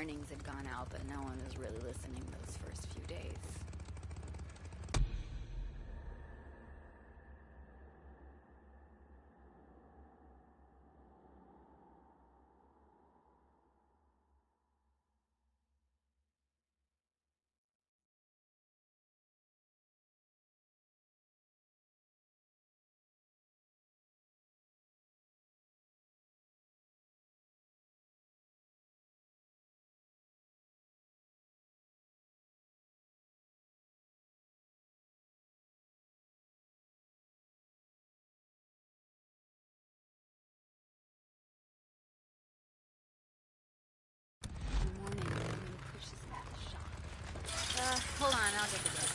warnings had gone out, but no one was really listening those first few days. Hold on, I'll get the book.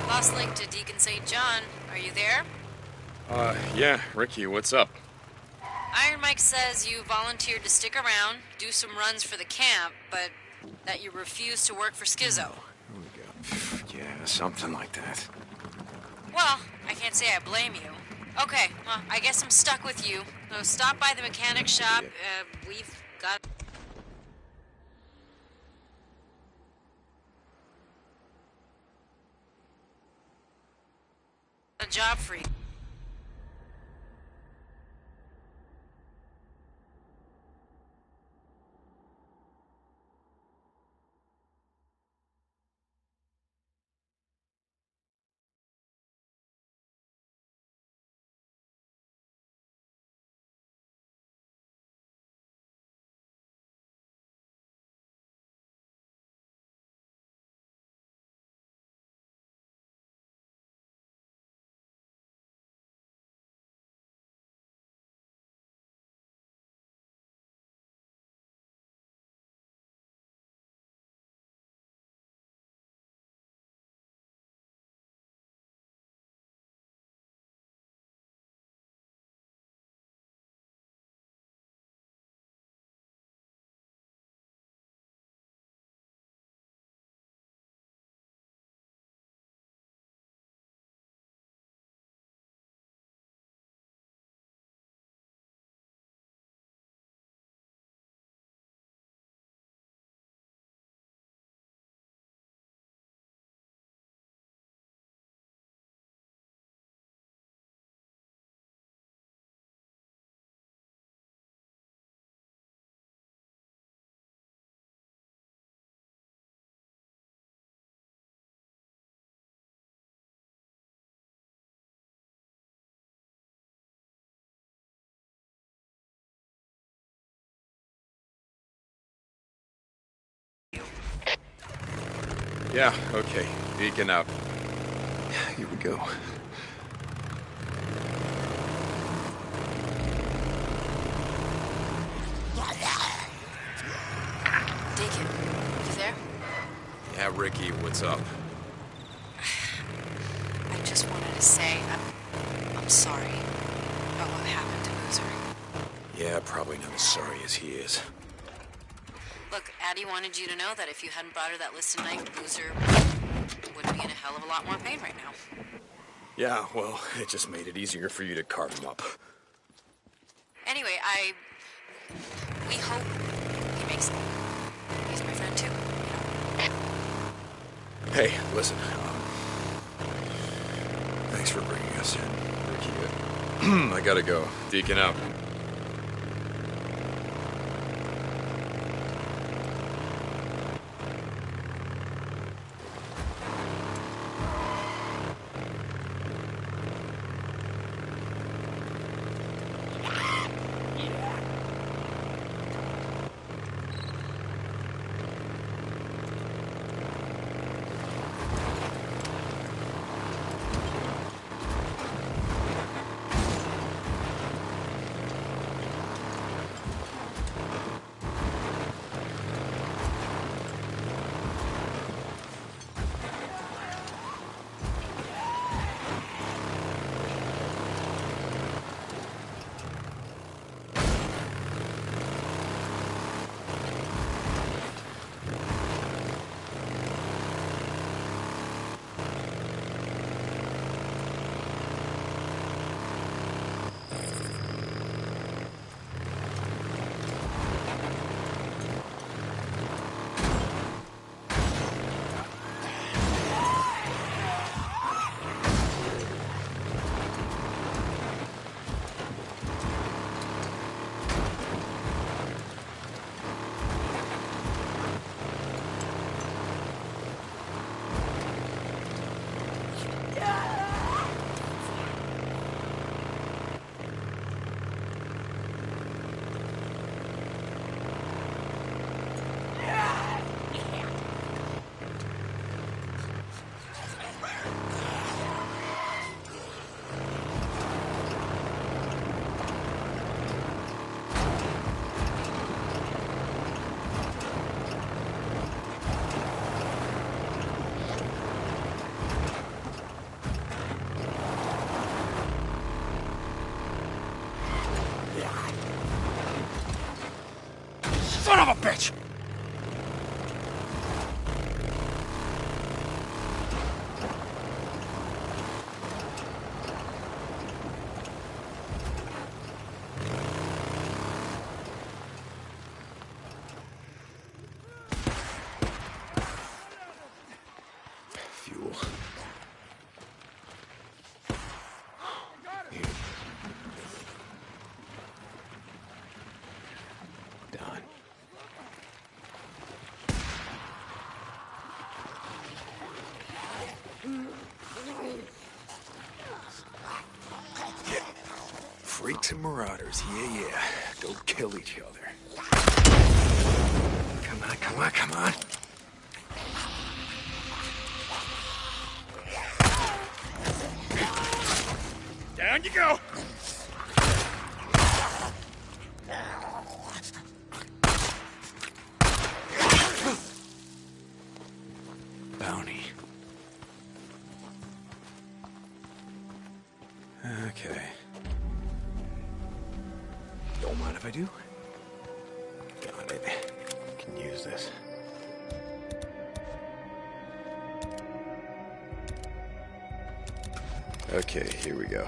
Lost Lake to Deacon St. John. Are you there? Yeah, Ricky, what's up? Iron Mike says you volunteered to stick around, do some runs for the camp, but that you refused to work for Schizo. Here we go. Yeah, something like that. Well, I can't say I blame you. Okay, well, I guess I'm stuck with you. So stop by the mechanic shop. We've got a job for you. Yeah, okay. Deacon up. Here we go. Deacon, you there? Yeah, Ricky, what's up? I just wanted to say I'm sorry about what happened to Boozer. Yeah, probably not as sorry as he is. Look, Addie wanted you to know that if you hadn't brought her that list tonight, Boozer would be in a hell of a lot more pain right now. Yeah, well, it just made it easier for you to carve him up. Anyway, we hope he makes it. He's my friend, too. Hey, listen, thanks for bringing us in, Ricky. I gotta go. Deacon out. Freaks and marauders, yeah. Go kill each other. Come on, come on, come on. Down you go! Bounty. Okay. Don't mind if I do. Got it. Can use this. Okay, here we go.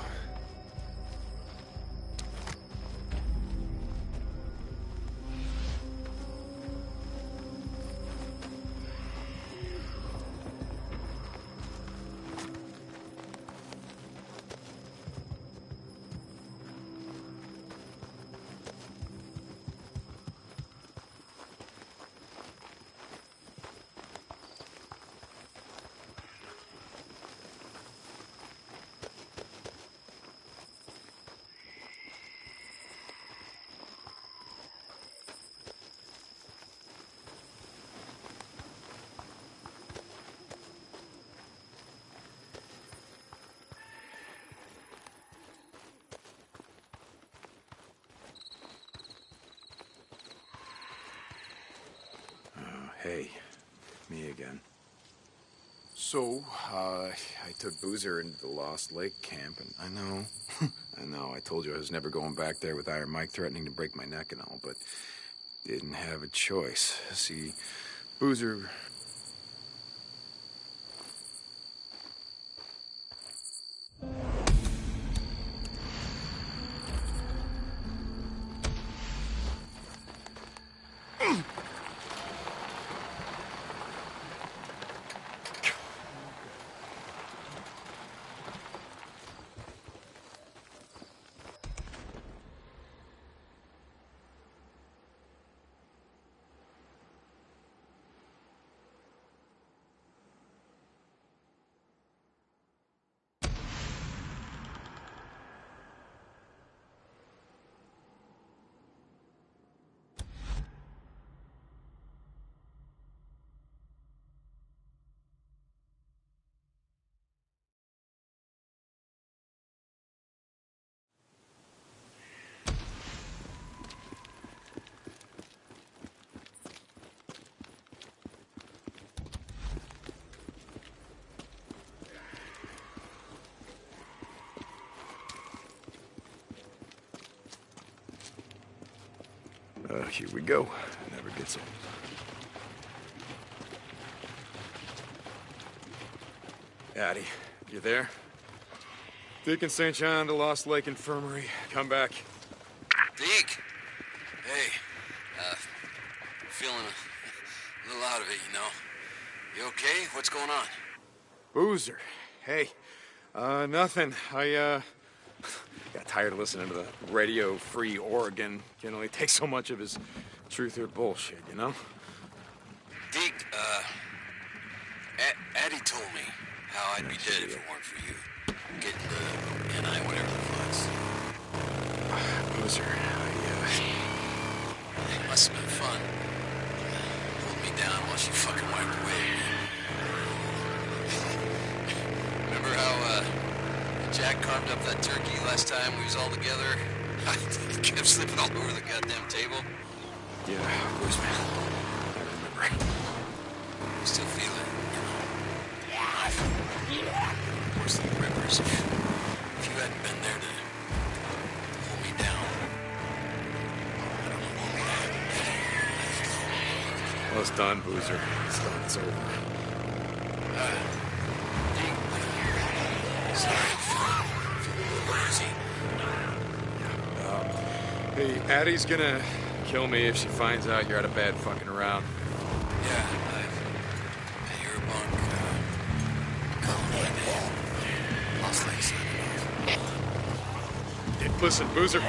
Hey, me again. So, I took Boozer into the Lost Lake camp, and I know, I told you I was never going back there with Iron Mike threatening to break my neck and all, but didn't have a choice. See, Boozer... here we go. Never gets old. Addie, you there? Deacon St. John to Lost Lake Infirmary. Come back. Deke! Hey, feeling a little out of it, you know. You okay? What's going on? Boozer. Hey, nothing. I, got tired of listening to the Radio Free Oregon. Can only take so much of his truth or bullshit, you know? Deke, Addie told me how I'd be dead if it weren't for you. Getting the NI, whatever the fuck's. Boozer, It must have been fun. Hold me down while she fucking wiped away. Remember how, Jack carved up that turkey last time we was all together? It kept slipping all over the goddamn table. Yeah, of course, man. I remember. You still feel it, you know? Worse than the rivers. If you hadn't been there to hold me down, I don't know what would happen. Well, it's done, Boozer. It's done. It's over. Hey, Addie's gonna kill me if she finds out you're out of bed fucking around. Yeah, I hear a bunk. Calling my name. Lost Lake signing off. Hey, listen, Boozer.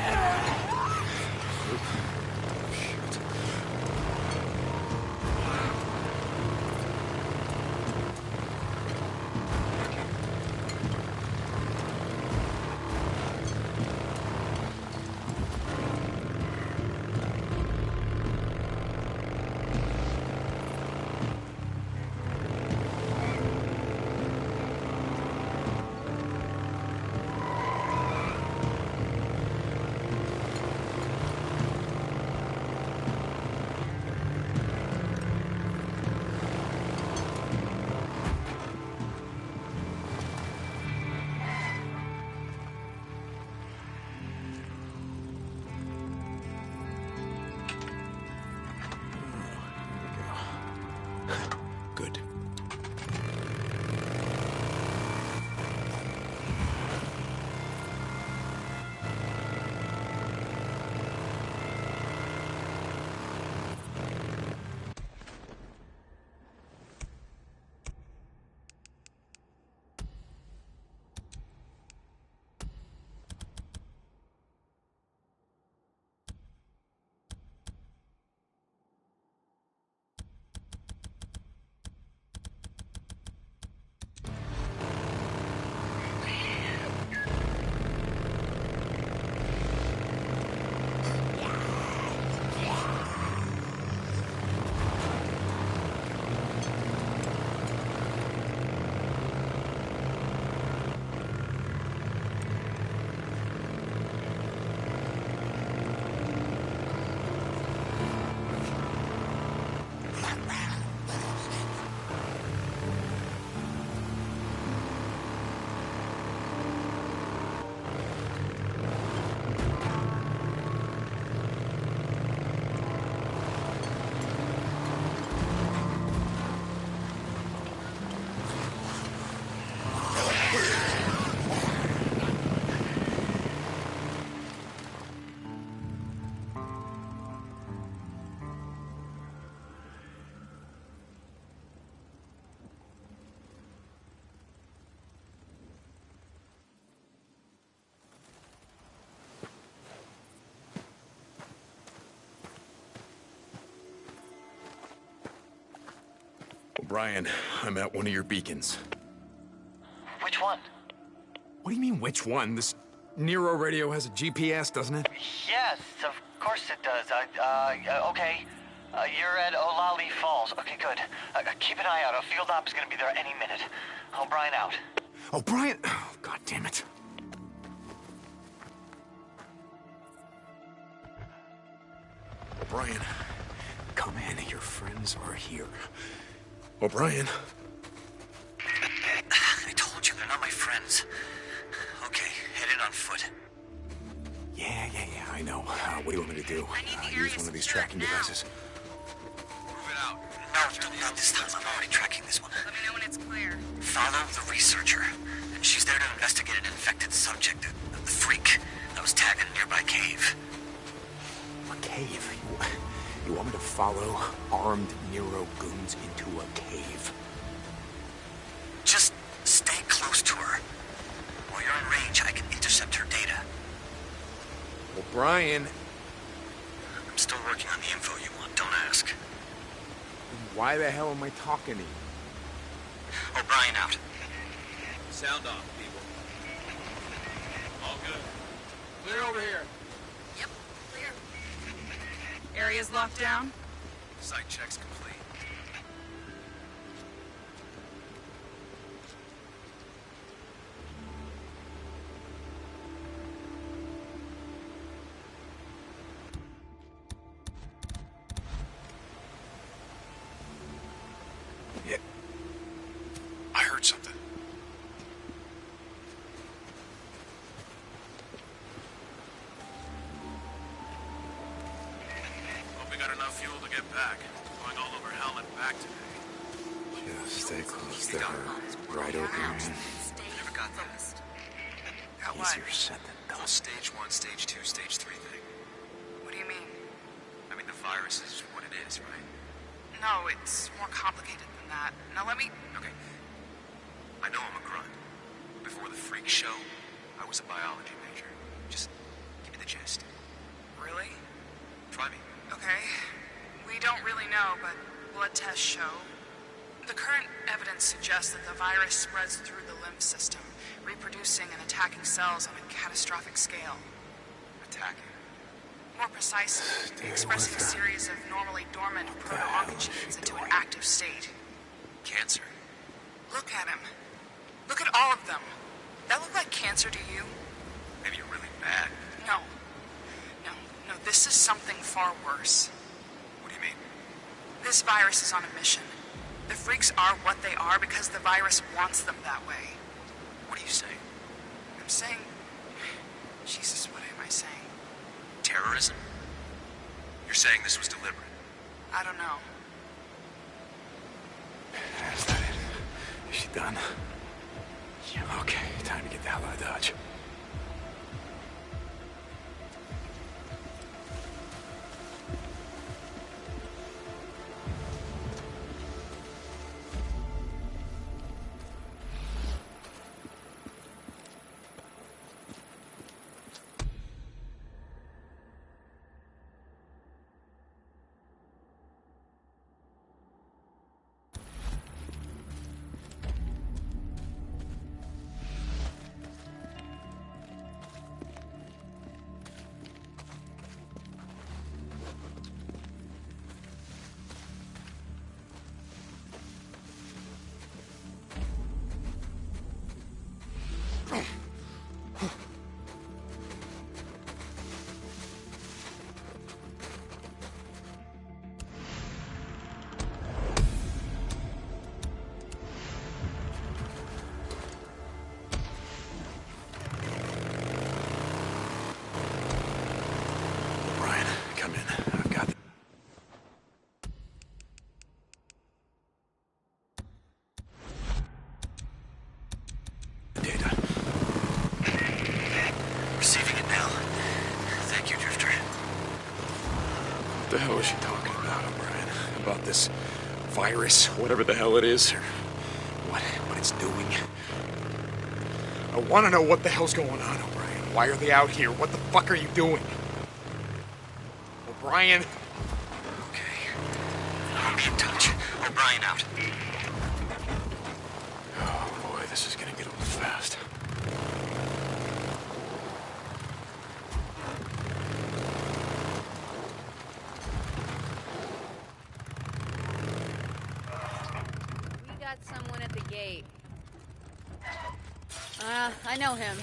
O'Brien, I'm at one of your beacons. Which one? What do you mean, which one? This Nero radio has a GPS, doesn't it? Yes, of course it does. Okay. You're at Olali Falls. Okay, good. Keep an eye out. A field op is gonna be there any minute. O'Brien out. O'Brien! Oh, God damn it. O'Brien, come in. Your friends are here. O'Brien. I told you, they're not my friends. Okay, head in on foot. Yeah, I know. What do you want me to do? I need the area Use one of these secured tracking now. devices? Move it out. No, not this time. I'm already tracking this one. Let me know when it's clear. Follow the researcher. She's there to investigate an infected subject, the freak that was tagged in a nearby cave. A cave? You want me to follow armed Nero goons into a cave? Just stay close to her. While you're in range, I can intercept her data. O'Brien, I'm still working on the info you want, don't ask. why the hell am I talking to you? O'Brien out. Sound off, people. All good. Clear over here. Yep, clear. Area's locked down? Site checks complete. Yeah. I heard something. Hope we got enough fuel to get back. Going all over hell and back today. Just stay close to her. Right over your man. Stay Never got that. focused. Easier said than The done. stage 1, stage 2, stage 3 thing. What do you mean? I mean, the virus is what it is, right? No, it's more complicated than that. Now let me... Okay. I know I'm a grunt. Before the freak show, I was a biology major. Just give me the gist. Really? Try me. Okay. We don't really know, but blood tests show. The current evidence suggests that the virus spreads through the lymph system, reproducing and attacking cells on a catastrophic scale. Attacking. More precisely, expressing a series of normally dormant proto-oncogenes into an active state. Cancer. Look at him. Look at all of them. That look like cancer to you? Maybe you're really bad. No. No, this is something far worse. What do you mean? This virus is on a mission. The freaks are what they are because the virus wants them that way. What are you saying? I'm saying... Jesus, what am I saying? Terrorism? You're saying this was deliberate? I don't know. Is that it? Is she done? Yeah, okay. Time to get the hell out of Dodge. Brian, come in. I've got the data. Receiving it now. Thank you, Drifter. What the hell is she talking about, O'Brien? About this virus, whatever the hell it is, or what it's doing? I want to know what the hell's going on, O'Brien. Why are they out here? What the fuck are you doing? O'Brien? Okay. I'll be in touch. O'Brien out. This is gonna get old fast. We got someone at the gate. I know him.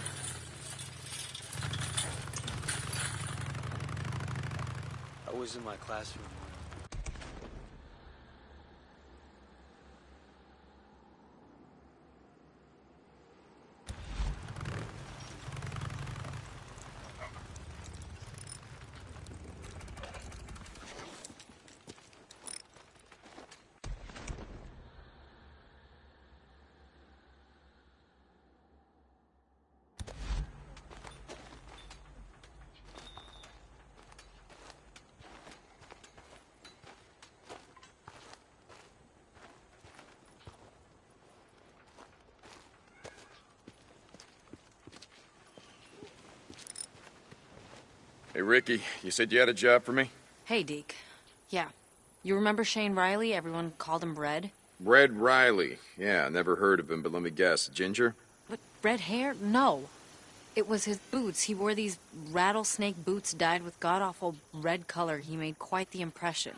I was in my classroom. Hey, Ricky, you said you had a job for me? Hey, Deke. Yeah. You remember Shane Riley? Everyone called him Red. Red Riley. Yeah, never heard of him, but let me guess. Ginger? But red hair? No. It was his boots. He wore these rattlesnake boots dyed with god-awful red color. He made quite the impression.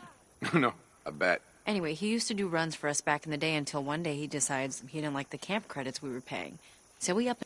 No, I bet. Anyway, he used to do runs for us back in the day until one day he decides he didn't like the camp credits we were paying. So we up...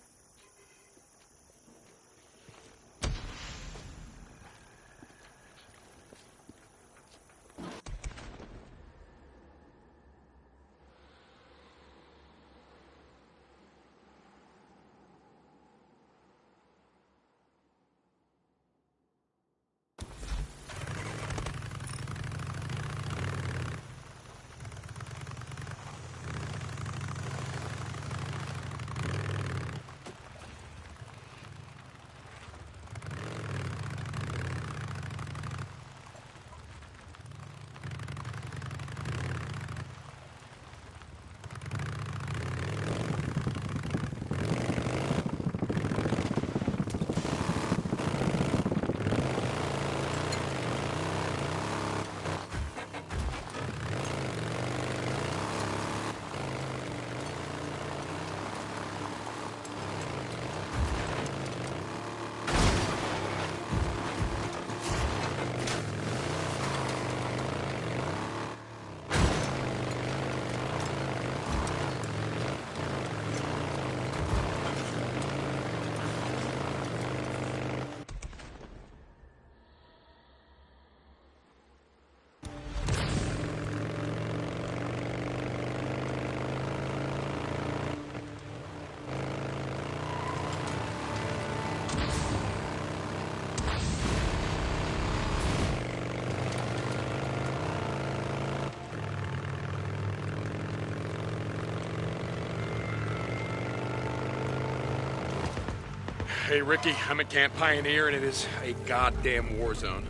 Hey, Ricky, I'm at Camp Pioneer, and it is a goddamn war zone.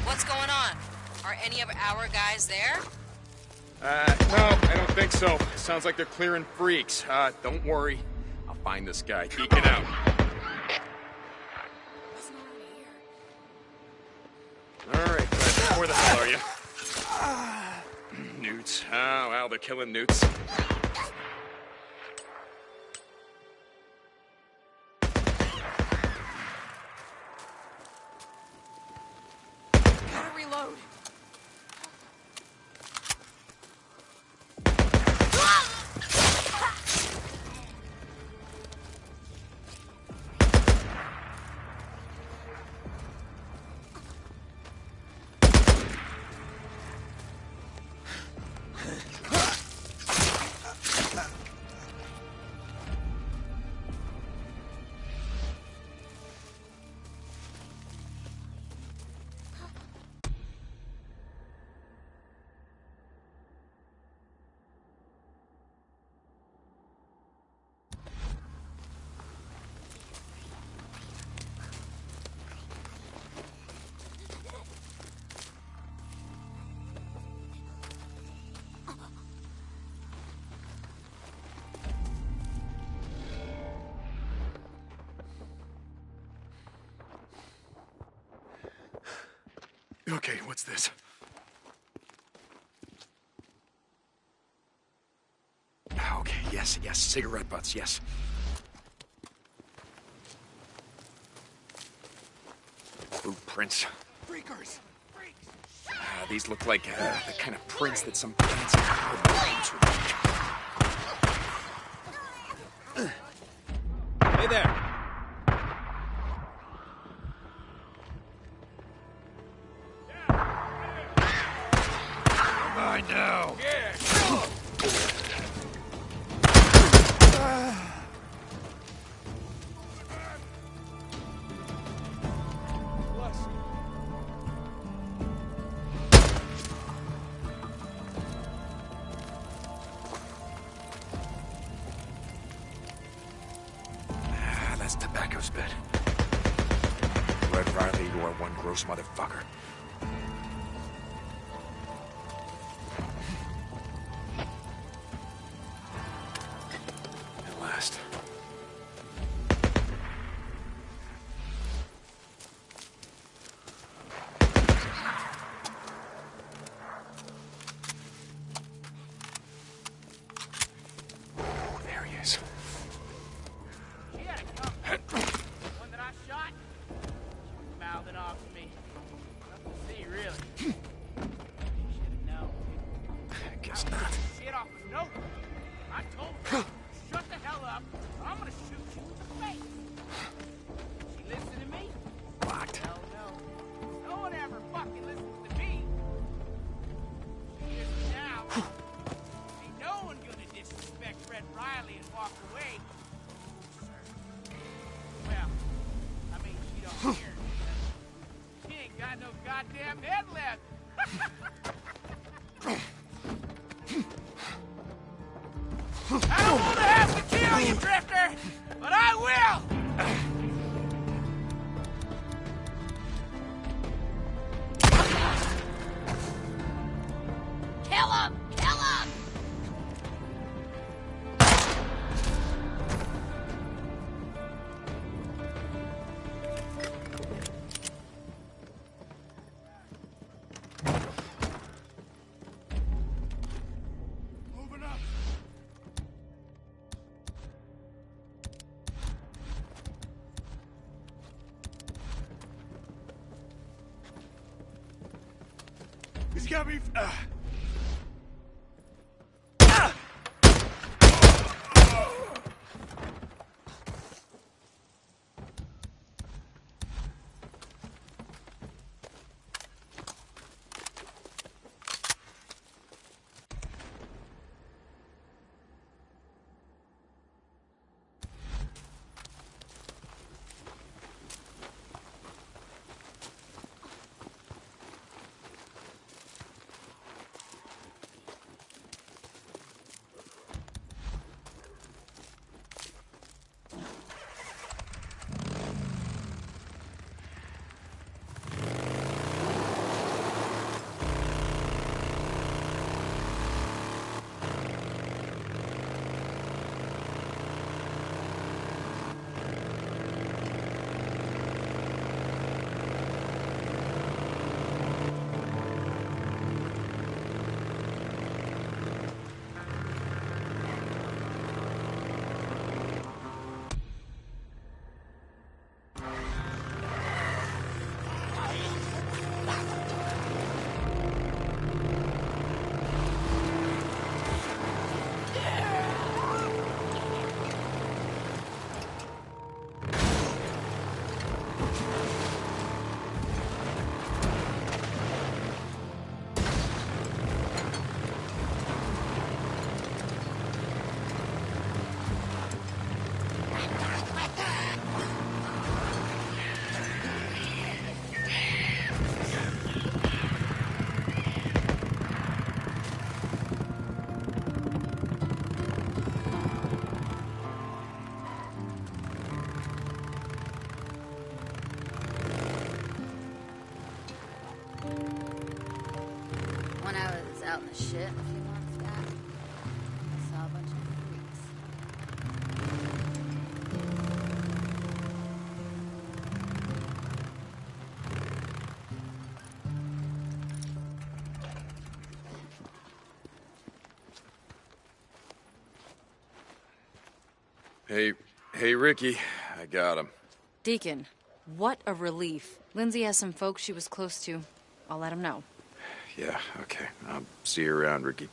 What's going on? Are any of our guys there? No, I don't think so. Sounds like they're clearing freaks. Don't worry. I'll find this guy. Geeking out. All right, bud. Where the hell are you? Newts. Oh, well, they're killing newts. Gotta reload. Okay, what's this? Okay, yes, Yes, cigarette butts, yes. Footprints. Freakers! These look like the kind of prints that some fancy hoodlums would make. Hey there! I know. Yeah. That's Tobacco's bed. Red Riley, you are one gross motherfucker. At last. Oh, there he is. One that I shot? Mouthed off to me. Nothing to see, really. Should've known. I guess not. Shit off of nowhere. I told her, shut the hell up, or I'm gonna shoot you in the face. She listen to me? Locked. Hell no. No one ever fucking listens to me. She hears me now. Ain't no one gonna disrespect Red Riley and walk away. Well, I mean, she don't care. She ain't got no goddamn head left. I don't want to have to kill you, Drifter, but I will. Kill him! Kill him! Moving up. He's got me. When I was out in the shit a few months back, I saw a bunch of freaks. Hey, Ricky. I got him. Deacon, what a relief. Lindsay has some folks she was close to. I'll let him know. Yeah, okay. I'll see you around, Ricky.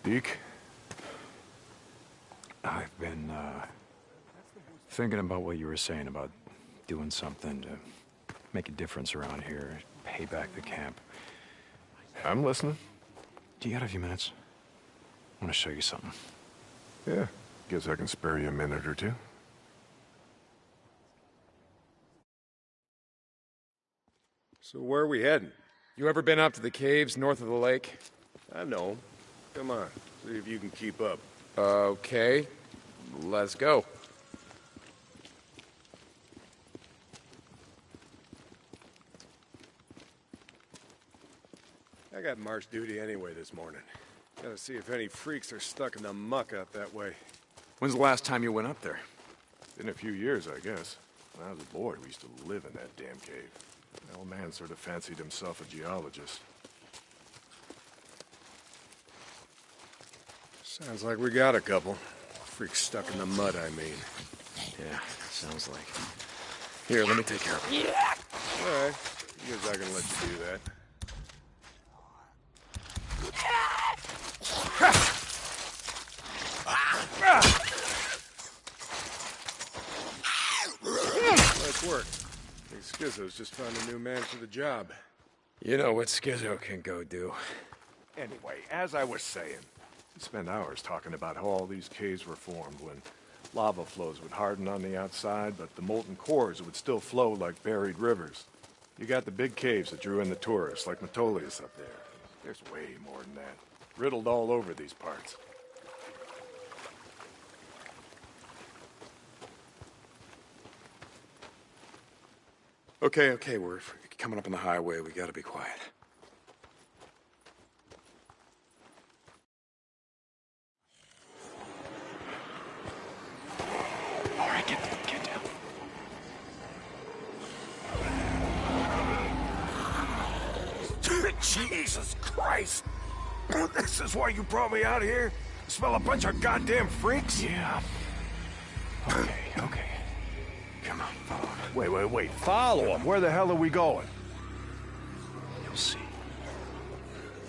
Deke? I've been, thinking about what you were saying about doing something to make a difference around here, pay back the camp. I'm listening. Do you got a few minutes? I want to show you something. Yeah. Guess I can spare you a minute or two. So where are we heading? You ever been up to the caves north of the lake? I know. Come on, see if you can keep up. Okay. Let's go. I got march duty anyway this morning. Gotta see if any freaks are stuck in the muck out that way. When's the last time you went up there? Been a few years, I guess. When I was a boy, we used to live in that damn cave. The old man sort of fancied himself a geologist. Sounds like we got a couple. Freaks stuck in the mud, I mean. Yeah, sounds like. Here, let me take care of it. All right. Guess I can let you do that. Nice work. I think Schizo's just found a new man for the job. You know what Schizo can go do. Anyway, as I was saying, we spent hours talking about how all these caves were formed when lava flows would harden on the outside, but the molten cores would still flow like buried rivers. You got the big caves that drew in the tourists, like Metolius up there. There's way more than that. Riddled all over these parts. Okay, we're coming up on the highway. We gotta be quiet. All right, get down. Jesus Christ! This is why you brought me out here? Smell a bunch of goddamn freaks? Yeah. Okay. Come on, follow me. Wait. Follow him. Where the hell are we going? You'll see.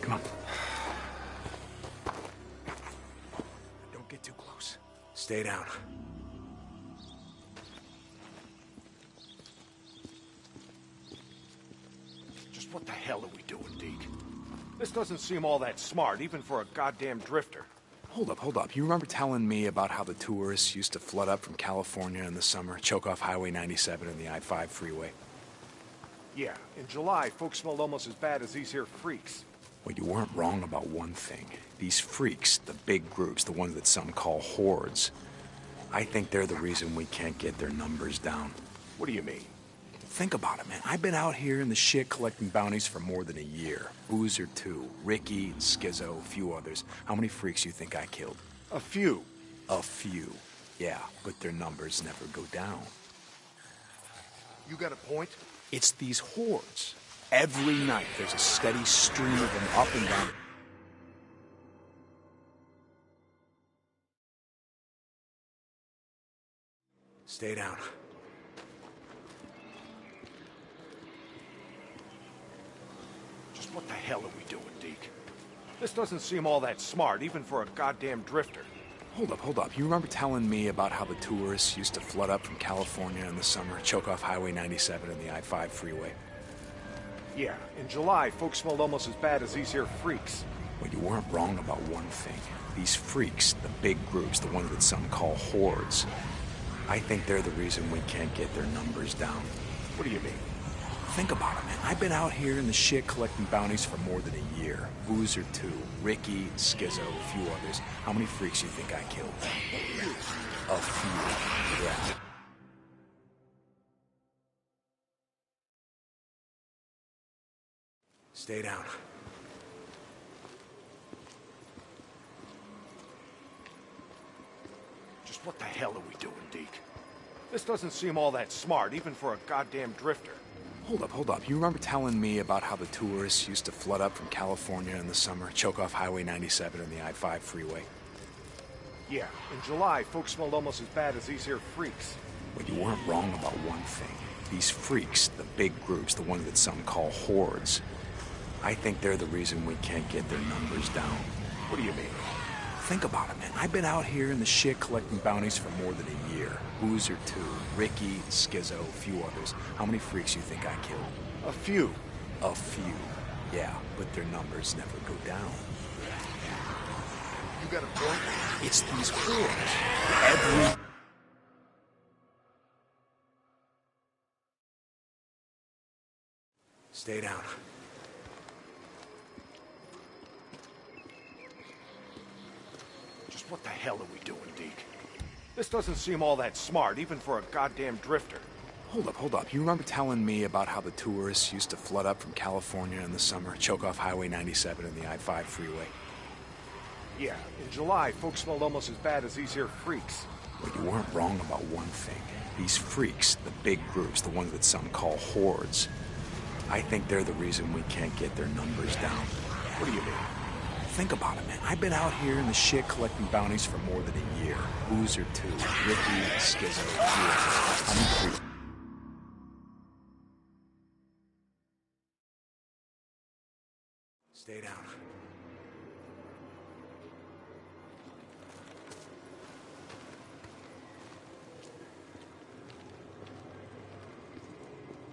Come on. Don't get too close. Stay down. Just what the hell are we doing, Deke? This doesn't seem all that smart, even for a goddamn drifter. Hold up. You remember telling me about how the tourists used to flood up from California in the summer, choke off Highway 97 and the I-5 freeway? Yeah, in July, folks smelled almost as bad as these here freaks. Well, you weren't wrong about one thing. These freaks, the big groups, the ones that some call hordes, I think they're the reason we can't get their numbers down. What do you mean? Think about it, man. I've been out here in the shit collecting bounties for more than a year. Boozer, too. Ricky and Schizo, a few others. How many freaks you think I killed? A few. A few. Yeah, but their numbers never go down. You got a point? It's these hordes. Every night there's a steady stream of them up and down. Stay down. What the hell are we doing, Deke? This doesn't seem all that smart, even for a goddamn drifter. Hold up. You remember telling me about how the tourists used to flood up from California in the summer, choke off Highway 97 and the I-5 freeway? Yeah, in July, folks smelled almost as bad as these here freaks. Well, you weren't wrong about one thing. These freaks, the big groups, the ones that some call hordes, I think they're the reason we can't get their numbers down. What do you mean? Think about it, man. I've been out here in the shit collecting bounties for more than a year. Boozer 2, Ricky, Skizzo, a few others. How many freaks you think I killed? A few, yeah. Stay down. Just what the hell are we doing, Deke? This doesn't seem all that smart, even for a goddamn drifter. Hold up. You remember telling me about how the tourists used to flood up from California in the summer, choke off Highway 97 and the I-5 freeway? Yeah, in July, folks smelled almost as bad as these here freaks. Well, you weren't wrong about one thing. These freaks, the big groups, the ones that some call hordes, I think they're the reason we can't get their numbers down. What do you mean? Think about it, man. I've been out here in the shit collecting bounties for more than a year. Boozer 2, Ricky, Skizzo, a few others. How many freaks you think I killed? A few. A few. Yeah, but their numbers never go down. You got a point? It's these hordes. Stay down. Just what the hell are we doing, Deke? This doesn't seem all that smart, even for a goddamn drifter. Hold up. You remember telling me about how the tourists used to flood up from California in the summer, choke off Highway 97 and the I-5 freeway? Yeah, in July, folks smelled almost as bad as these here freaks. Well, you weren't wrong about one thing. These freaks, the big groups, the ones that some call hordes, I think they're the reason we can't get their numbers down. What do you mean? Think about it, man. I've been out here in the shit collecting bounties for more than a year. Boozer 2, Ricky, Skizzo, a few others. How many freaks? Stay down.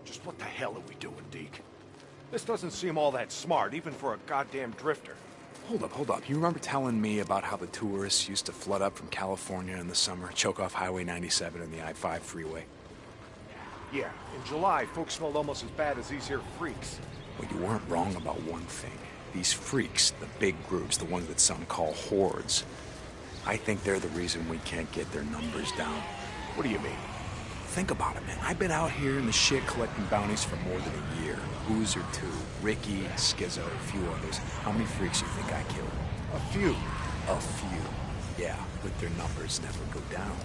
Just what the hell are we doing, Deke? This doesn't seem all that smart, even for a goddamn drifter. Hold up. You remember telling me about how the tourists used to flood up from California in the summer, choke off Highway 97 and the I-5 freeway? Yeah, in July, folks smelled almost as bad as these here freaks. Well, you weren't wrong about one thing. These freaks, the big groups, the ones that some call hordes, I think they're the reason we can't get their numbers down. What do you mean? Think about it, man. I've been out here in the shit collecting bounties for more than a year. Boozer 2, Ricky, Skizzo, a few others. How many freaks you think I killed? A few. A few. Yeah, but their numbers never go down.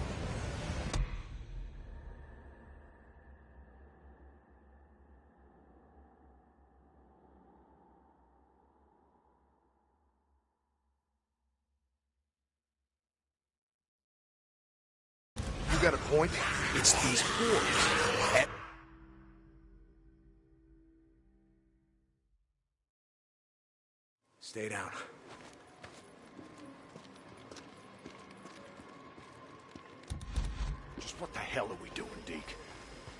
You got a point? It's these hordes. Stay down. Just what the hell are we doing, Deke?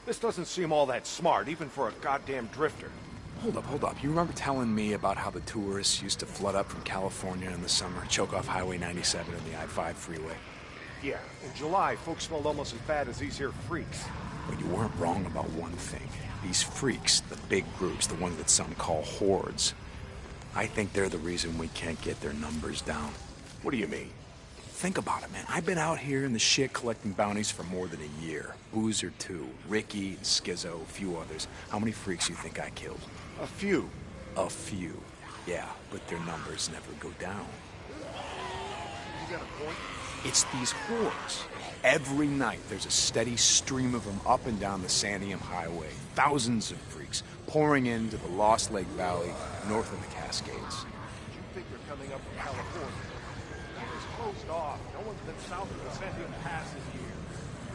This doesn't seem all that smart, even for a goddamn drifter. Hold up. You remember telling me about how the tourists used to flood up from California in the summer, choke off Highway 97 and the I-5 freeway? Yeah, in July, folks smelled almost as bad as these here freaks. But you weren't wrong about one thing. These freaks, the big groups, the ones that some call hordes, I think they're the reason we can't get their numbers down. What do you mean? Think about it, man. I've been out here in the shit collecting bounties for more than a year. Boozer 2, Ricky, Skizzo, a few others. How many freaks you think I killed? A few. A few. Yeah, but their numbers never go down. You got a point? It's these hordes. Every night, there's a steady stream of them up and down the Santiam Highway. Thousands of freaks pouring into the Lost Lake Valley, north of the Cascades. You think they're coming up from California? It was closed off. No one's been south of the Santiam Pass this year.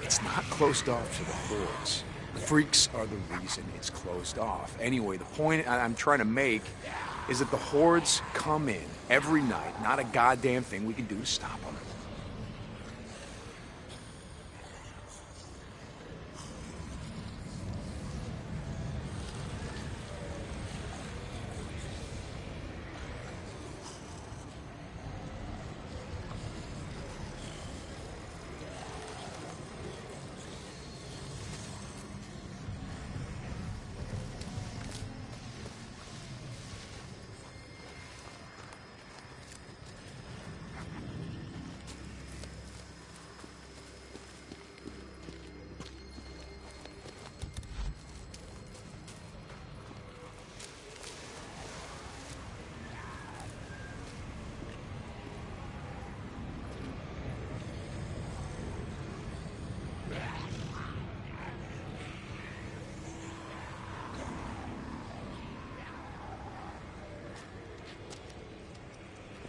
It's not closed off to the hordes. Freaks are the reason it's closed off. Anyway, the point I'm trying to make is that the hordes come in every night. Not a goddamn thing we can do to stop them.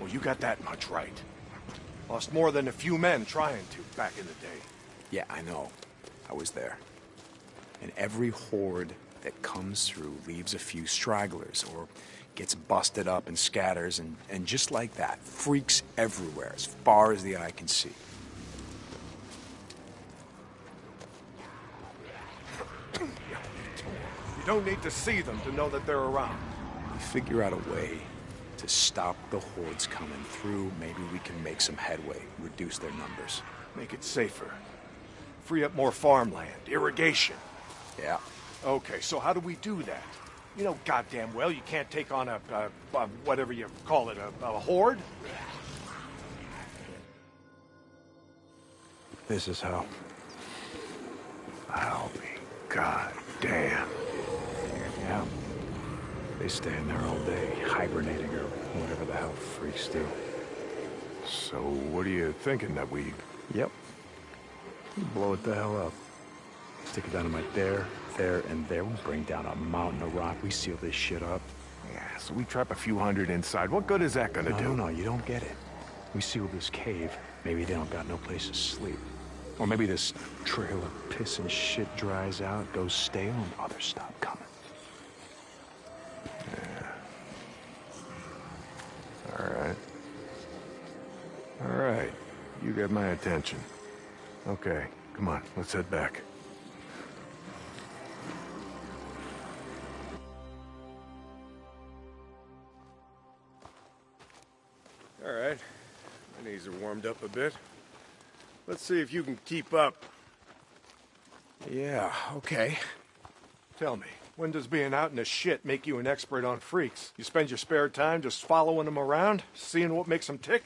Well, you got that much right. Lost more than a few men trying to back in the day. Yeah, I know. I was there. And every horde that comes through leaves a few stragglers or gets busted up and scatters, and just like that, freaks everywhere as far as the eye can see. You don't need to see them to know that they're around. We figure out a way to stop the hordes coming through. Maybe we can make some headway, reduce their numbers. Make it safer. Free up more farmland, irrigation. Yeah. Okay, so how do we do that? You know goddamn well you can't take on a whatever you call it, a horde? This is how. I'll be goddamn. Yeah. They stay in there all day, hibernating or whatever the hell freaks do. So what are you thinking, that we... Yep. Blow it the hell up. Stick it dynamite there, and there. We'll bring down a mountain of rock. We seal this shit up. Yeah, so we trap a few hundred inside. What good is that gonna do? No, you don't get it. We seal this cave. Maybe they don't got no place to sleep. Or maybe this trail of piss and shit dries out, goes stale, and others stop coming. Yeah. All right. You got my attention. Okay, come on, let's head back. All right. My knees are warmed up a bit. Let's see if you can keep up. Yeah, okay. Tell me, when does being out in the shit make you an expert on freaks? You spend your spare time just following them around, seeing what makes them tick?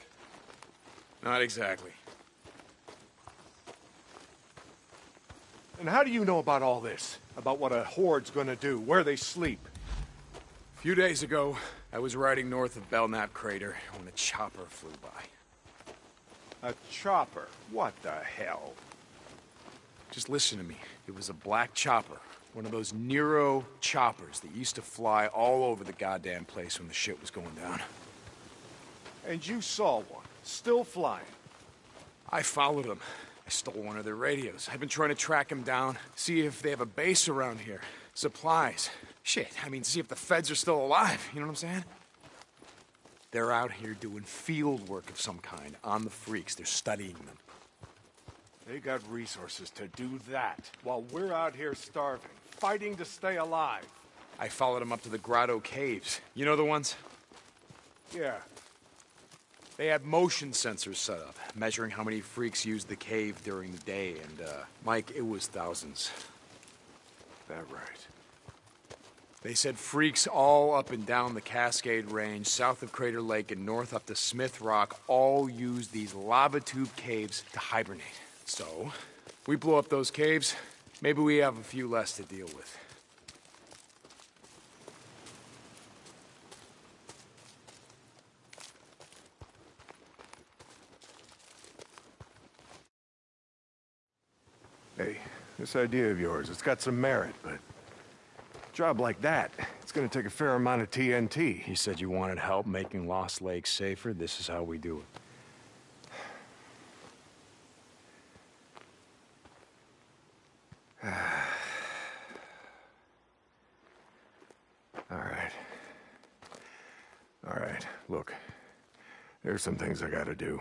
Not exactly. And how do you know about all this? About what a horde's gonna do, where they sleep? A few days ago, I was riding north of Belknap Crater when a chopper flew by. A chopper? What the hell? Just listen to me. It was a black chopper. One of those Nero choppers that used to fly all over the goddamn place when the shit was going down. And you saw one, still flying. I followed them. I stole one of their radios. I've been trying to track them down, see if they have a base around here. Supplies. Shit, I mean, see if the feds are still alive. You know what I'm saying? They're out here doing field work of some kind on the freaks. They're studying them. They got resources to do that, while we're out here starving, fighting to stay alive. I followed them up to the Grotto Caves. You know the ones? Yeah. They had motion sensors set up, measuring how many freaks used the cave during the day, and, Mike, it was thousands. That right. They said freaks all up and down the Cascade Range, south of Crater Lake and north up to Smith Rock, all used these lava tube caves to hibernate. So, we blow up those caves, maybe we have a few less to deal with. Hey, this idea of yours, it's got some merit, but a job like that, it's gonna take a fair amount of TNT. You said you wanted help making Lost Lake safer. This is how we do it. All right, look. There's some things I gotta do,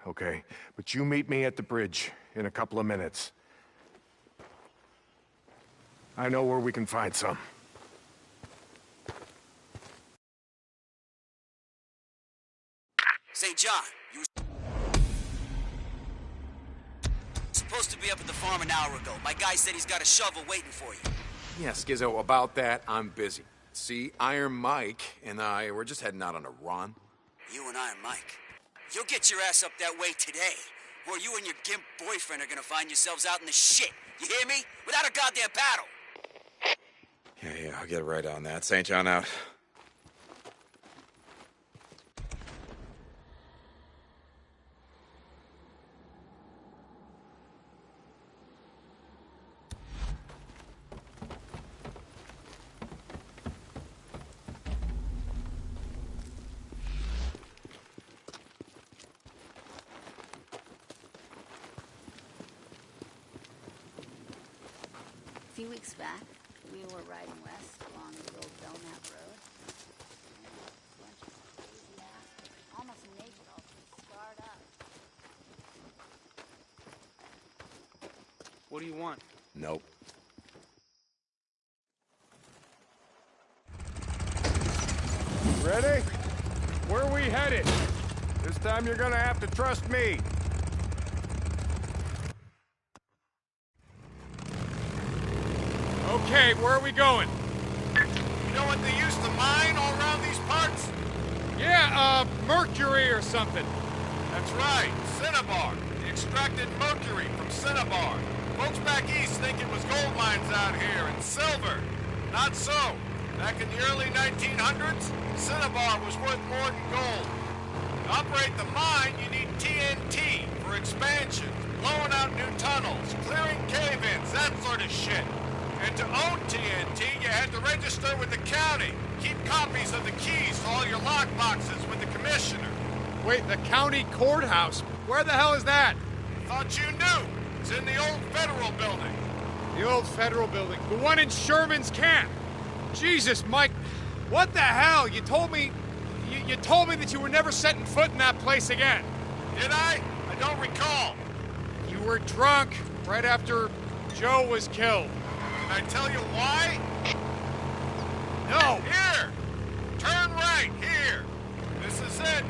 okay? But you meet me at the bridge in a couple of minutes. I know where we can find some. St. John, you were supposed to be up at the farm an hour ago. My guy said he's got a shovel waiting for you. Yeah, Skizzo, about that, I'm busy. See, Iron Mike and I, we're just heading out on a run. You and Iron Mike. You'll get your ass up that way today, or you and your gimp boyfriend are gonna find yourselves out in the shit. You hear me? Without a goddamn paddle. Yeah, I'll get right on that. St. John out. few weeks back, we were riding west along the old Belknap Road. A bunch of crazy assholes, almost naked, all scarred up. What do you want? Nope. Ready? Where are we headed? This time you're gonna have to trust me. Okay, where are we going? You know what they used to mine all around these parts? Yeah, mercury or something. That's right, cinnabar. They extracted mercury from cinnabar. Folks back east think it was gold mines out here, and silver. Not so. Back in the early 1900s, cinnabar was worth more than gold. To operate the mine, you need TNT for expansion, blowing out new tunnels, clearing cave-ins, that sort of shit. And to own TNT, you had to register with the county. Keep copies of the keys to all your lockboxes with the commissioner. Wait, the county courthouse? Where the hell is that? Thought you knew. It's in the old federal building. The old federal building? The one in Sherman's camp? Jesus, Mike, what the hell? You told me that you were never setting foot in that place again. Did I? I don't recall. You were drunk right after Joe was killed. Can I tell you why? No. Here. Turn right, here. This is it.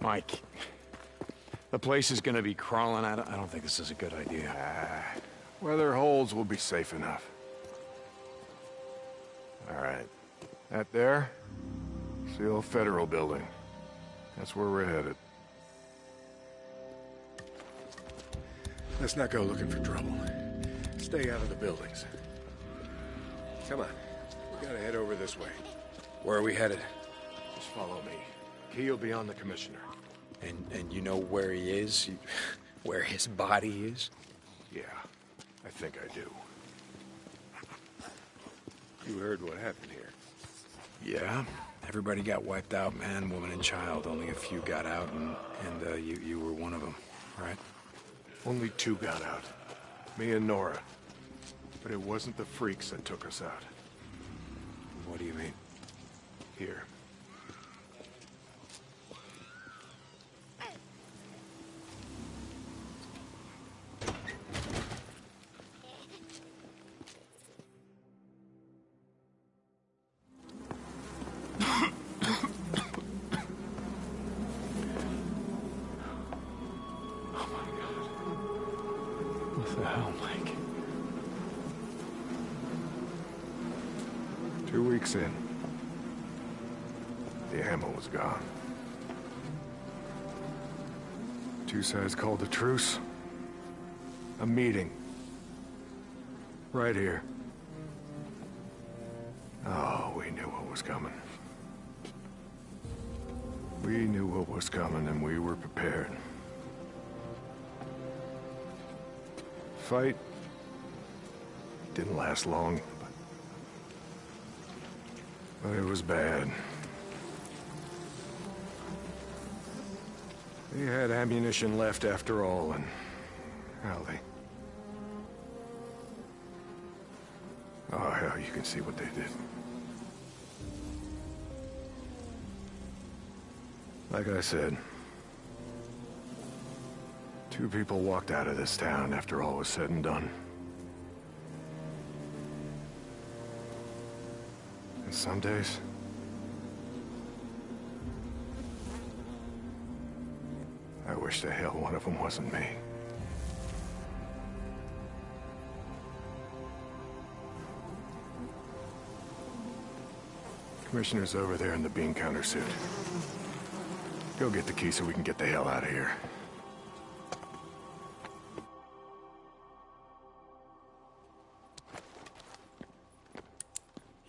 Mike, the place is gonna be crawling. I don't think this is a good idea. Weather holes will be safe enough. All right. That there? It's the old federal building. That's where we're headed. Let's not go looking for trouble. Stay out of the buildings. Come on. We gotta head over this way. Where are we headed? Just follow me. Key will be on the commissioner. And you know where he is? Where his body is? Yeah, I think I do. You heard what happened here. Yeah. Everybody got wiped out, man, woman, and child. Only a few got out, and you were one of them, right? Only 2 got out. Me and Nora. But it wasn't the freaks that took us out. What do you mean? Here. What the hell, Mike? 2 weeks in. The ammo was gone. 2 sides called a truce. A meeting. Right here. Oh, we knew what was coming. We knew what was coming, and we were prepared. Fight didn't last long, but it was bad. They had ammunition left after all, and hell, oh, hell, you can see what they did. Like I said, 2 people walked out of this town after all was said and done. And some days, I wish the hell one of them wasn't me. Commissioner's over there in the bean counter suit. Go get the key so we can get the hell out of here.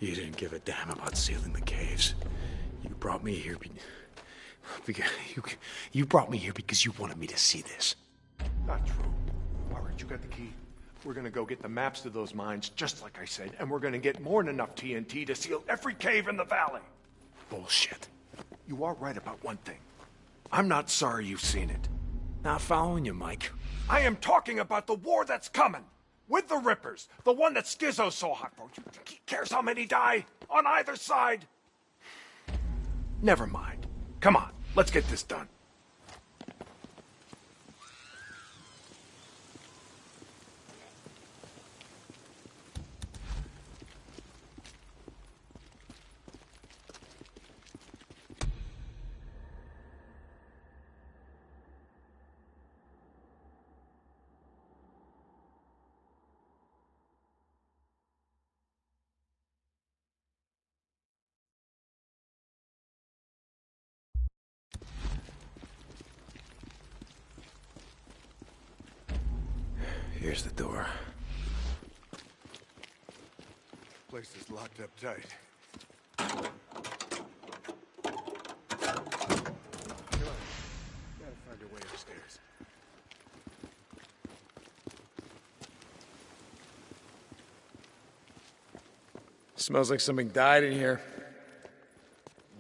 You didn't give a damn about sealing the caves. You brought me here you brought me here because you wanted me to see this. Not true. All right, you got the key. We're gonna go get the maps to those mines, just like I said, and we're gonna get more than enough TNT to seal every cave in the valley. Bullshit. You are right about one thing. I'm not sorry you've seen it. Not following you, Mike. I am talking about the war that's coming. With the Rippers. The one that Skizzo's so hot for. You think he cares how many die? On either side? Never mind. Come on, let's get this done. Here's the door. Place is locked up tight. Come on. Gotta find your way upstairs. Smells like something died in here.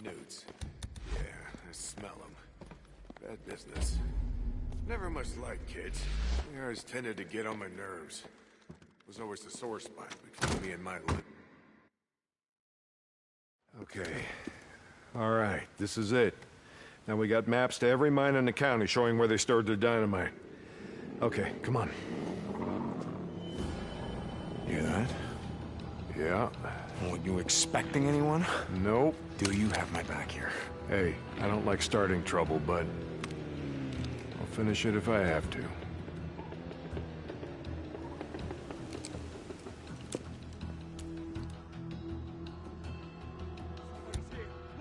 Newts. Yeah, I smell them. Bad business. Never much like kids. They always tended to get on my nerves. It was always the sore spot between me and my lip. Okay. All right, this is it. Now we got maps to every mine in the county showing where they stored their dynamite. Okay, come on. Hear that? Yeah. Were you expecting anyone? Nope. Do you have my back here? Hey, I don't like starting trouble, but I'll finish it if I have to.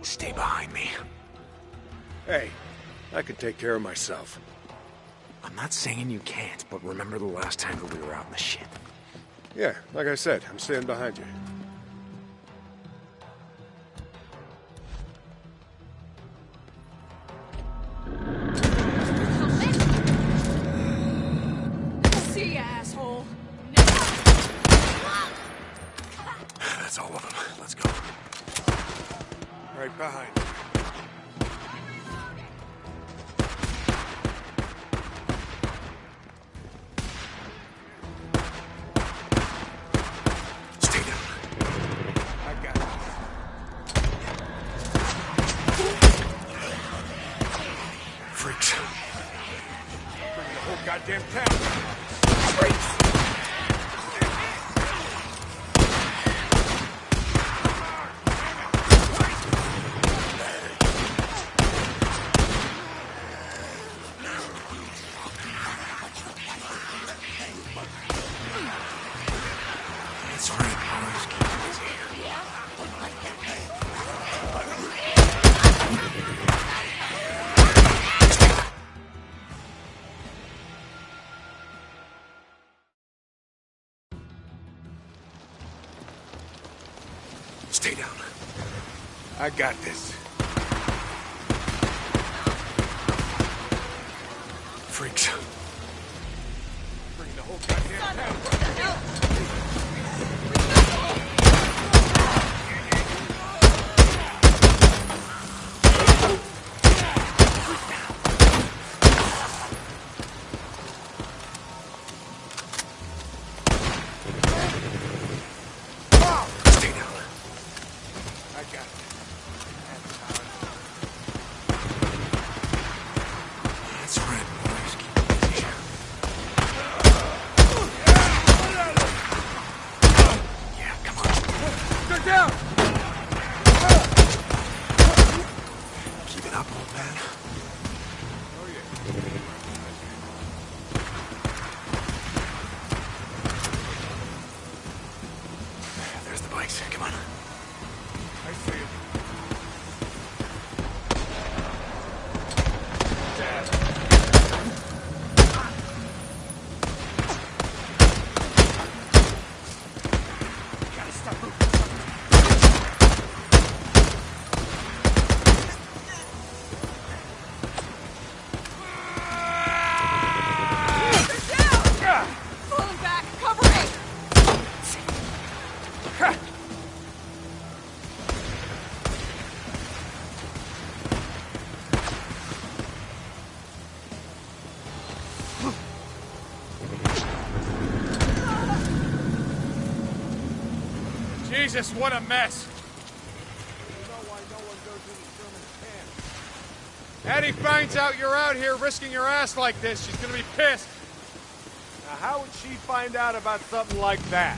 Stay behind me. Hey, I can take care of myself. I'm not saying you can't, but remember the last time that we were out in the shit. Yeah, like I said, I'm staying behind you. See ya, asshole. That's all of them. Let's go. Right behind you. Stay down. I got it. Freaks. Bring the whole goddamn town. Freaks! It's right, boys. Keep it easy. Stay down. I got this. Freaks. Bring the whole goddamn town. Stay down. I got it. That's right, boys. Keep it easy. Jesus, what a mess! Addie finds out you're out here risking your ass like this, she's gonna be pissed. Now, how would she find out about something like that?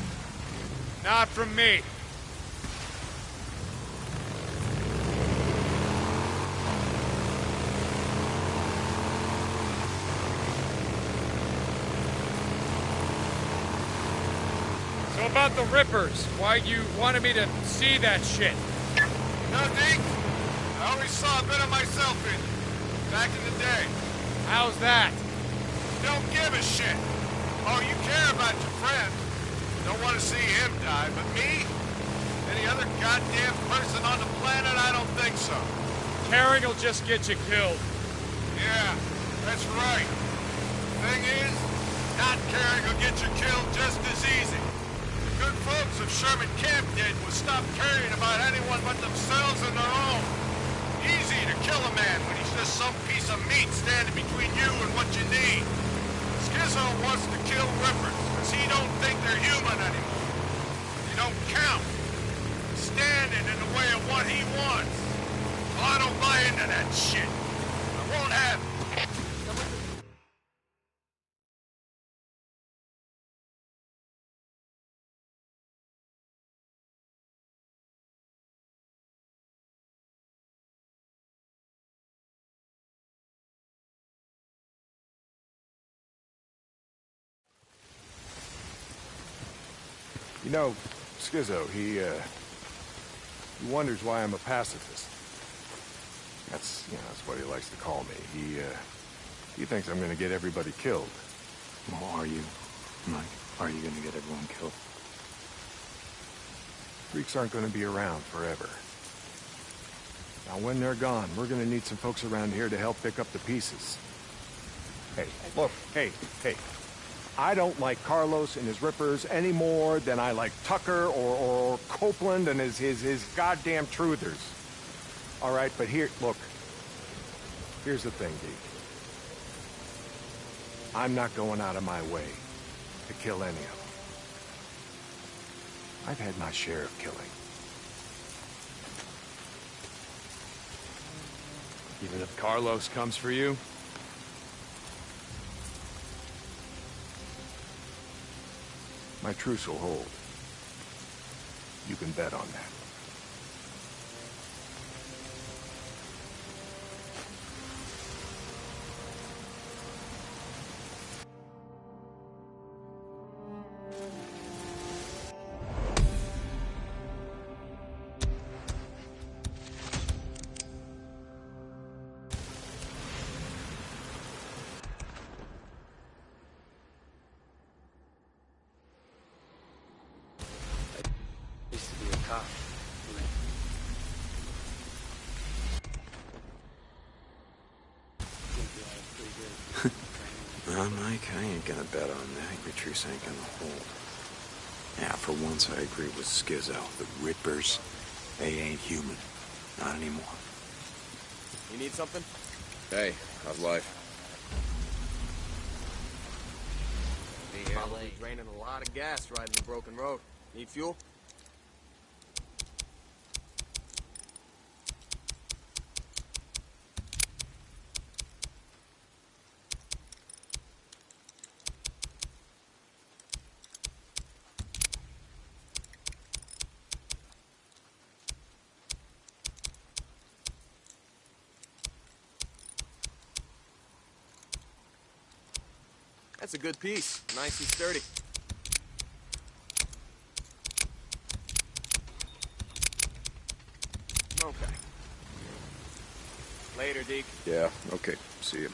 Not from me. So about the Rippers, why you wanted me to see that shit? No, Deke. I always saw a bit of myself in you. Back in the day. How's that? Don't give a shit. Oh, you care about your friend. Don't want to see him die, but me? Any other goddamn person on the planet? I don't think so. Caring will just get you killed. Yeah, that's right. Thing is, not caring will get you killed just as easy. The good folks of Sherman Camp did was stop caring about anyone but themselves and their own. Easy to kill a man when he's just some piece of meat standing between you and what you need. Skizzo wants to kill Rippers because he don't think they're human anymore. They don't count. Standing in the way of what he wants. Well, I don't buy into that shit. I won't have it. You know, Skizzo, he wonders why I'm a pacifist. That's what he likes to call me. He thinks I'm gonna get everybody killed. Well, are you, Mike? Are you gonna get everyone killed? Freaks aren't gonna be around forever. Now, when they're gone, we're gonna need some folks around here to help pick up the pieces. Hey, look, hey. I don't like Carlos and his Rippers any more than I like Tucker or Copeland and his goddamn truthers. All right, but here's the thing, Deke. I'm not going out of my way to kill any of them. I've had my share of killing. Even if Carlos comes for you? My truce will hold. You can bet on that. Used to be a cop. Well, Mike, I ain't gonna bet on that. Your truce ain't gonna hold. Yeah, for once I agree with Skizzo. The Rippers, they ain't human. Not anymore. You need something? Hey, how's life? Probably draining a lot of gas riding the broken road. Need fuel? That's a good piece. Nice and sturdy. Okay. Later, Deke. Yeah, okay. See you.